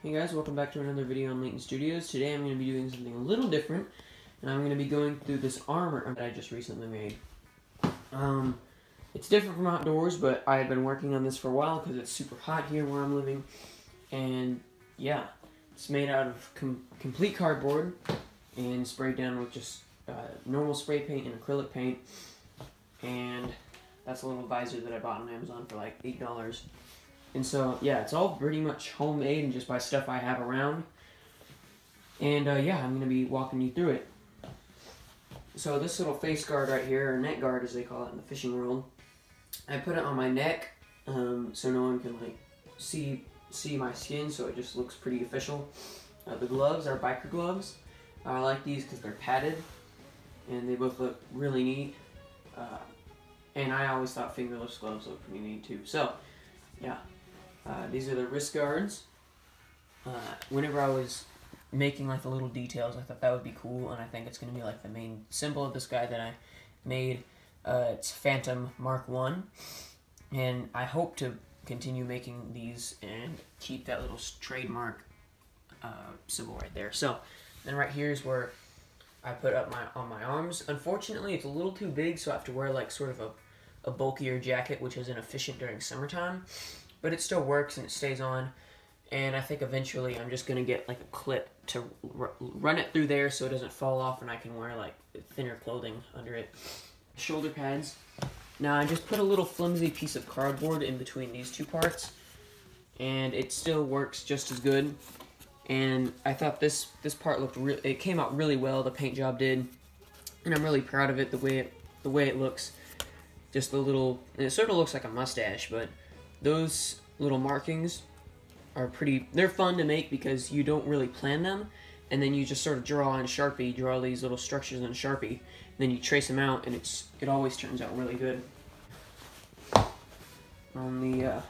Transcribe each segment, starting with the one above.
Hey guys, welcome back to another video on Layton Studios. Today I'm going to be doing something a little different, and I'm going to be going through this armor that I just recently made. It's different from outdoors, but I have been working on this for a while because it's super hot here where I'm living, and yeah, it's made out of complete cardboard and sprayed down with just normal spray paint and acrylic paint, and that's a little visor that I bought on Amazon for like $8. And so, yeah, it's all pretty much homemade and just by stuff I have around. And, yeah, I'm going to be walking you through it. So this little face guard right here, or neck guard as they call it in the fishing world, I put it on my neck so no one can, like, see my skin, so it just looks pretty official. The gloves are biker gloves. I like these because they're padded, and they both look really neat. And I always thought fingerless gloves looked pretty neat, too. So, yeah. These are the wrist guards. Whenever I was making like the little details, I thought that would be cool, and I think it's going to be like the main symbol of this guy that I made. It's Phantom Mark 1, and I hope to continue making these and keep that little trademark symbol right there. So then right here is where I put up on my arms. Unfortunately, it's a little too big, so I have to wear like sort of a bulkier jacket, which is inefficient during summertime. But it still works and it stays on, and I think eventually I'm just going to get like a clip to run it through there so it doesn't fall off and I can wear like thinner clothing under it. Shoulder pads. Now I just put a little flimsy piece of cardboard in between these two parts, and it still works just as good. And I thought this part looked it came out really well, the paint job did, and I'm really proud of it the way it looks. Just the little, it sort of looks like a mustache, but those little markings are they're fun to make because you don't really plan them, and then you just sort of draw these little structures in Sharpie, and then you trace them out, and it always turns out really good. On the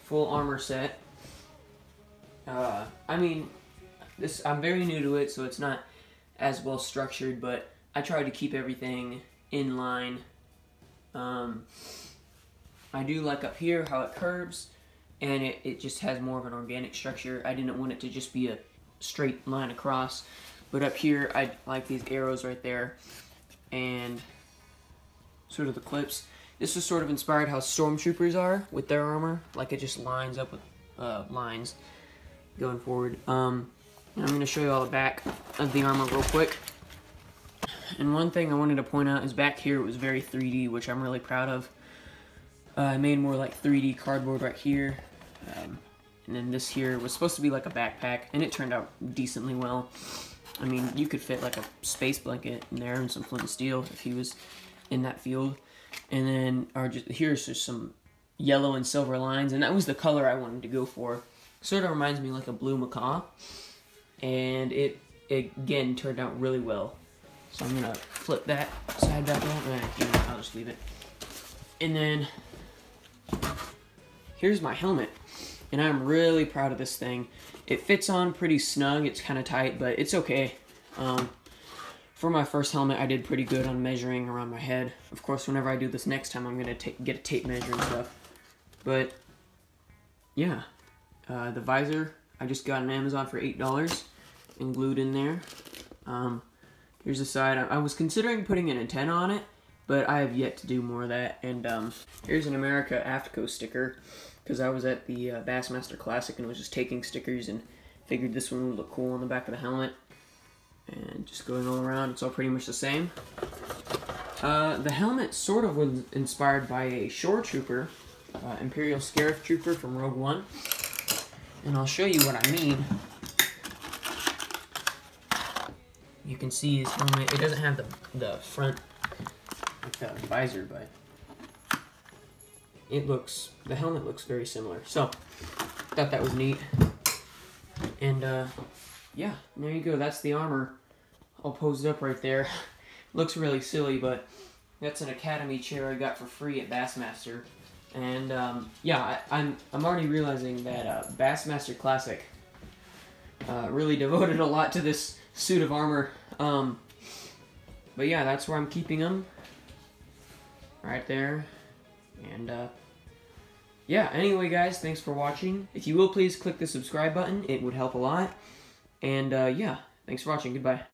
full armor set, I mean, I'm very new to it, so it's not as well structured, but I tried to keep everything in line. I do like up here how it curves, and it just has more of an organic structure. I didn't want it to just be a straight line across, but up here I like these arrows right there, and sort of the clips. This was sort of inspired how stormtroopers are with their armor, like it just lines up with lines going forward. And I'm going to show you all the back of the armor real quick. And one thing I wanted to point out is back here it was very 3D, which I'm really proud of. I made more like 3D cardboard right here, and then this here was supposed to be like a backpack, and it turned out decently well. I mean, you could fit like a space blanket in there and some flint and steel if he was in that field. And then here's just some yellow and silver lines, and that was the color I wanted to go for. Sort of reminds me like a blue macaw, and it again turned out really well. So I'm gonna flip that side back out, and you know, I'll just leave it. And then here's my helmet, and I'm really proud of this thing. It fits on pretty snug, it's kind of tight, but it's okay. For my first helmet, I did pretty good on measuring around my head. Of course, whenever I do this next time, I'm going to get a tape measure and stuff. But, yeah. The visor, I just got on Amazon for $8 and glued in there. Here's the side. I was considering putting an antenna on it, but I have yet to do more of that. And here's an America AFTCO sticker, because I was at the Bassmaster Classic and was just taking stickers and figured this one would look cool on the back of the helmet. And just going all around, it's all pretty much the same. The helmet sort of was inspired by a shore trooper, Imperial Scarif Trooper from Rogue One. And I'll show you what I mean. You can see his helmet. It doesn't have the front like the visor, but the helmet looks very similar. So, thought that was neat. And yeah, there you go. That's the armor all posed up right there. Looks really silly, but that's an Academy chair I got for free at Bassmaster. And yeah, I'm already realizing that Bassmaster Classic really devoted a lot to this suit of armor. But yeah, that's where I'm keeping them. Right there. And yeah, anyway guys, thanks for watching. If you will please click the subscribe button, it would help a lot. And yeah, thanks for watching, goodbye.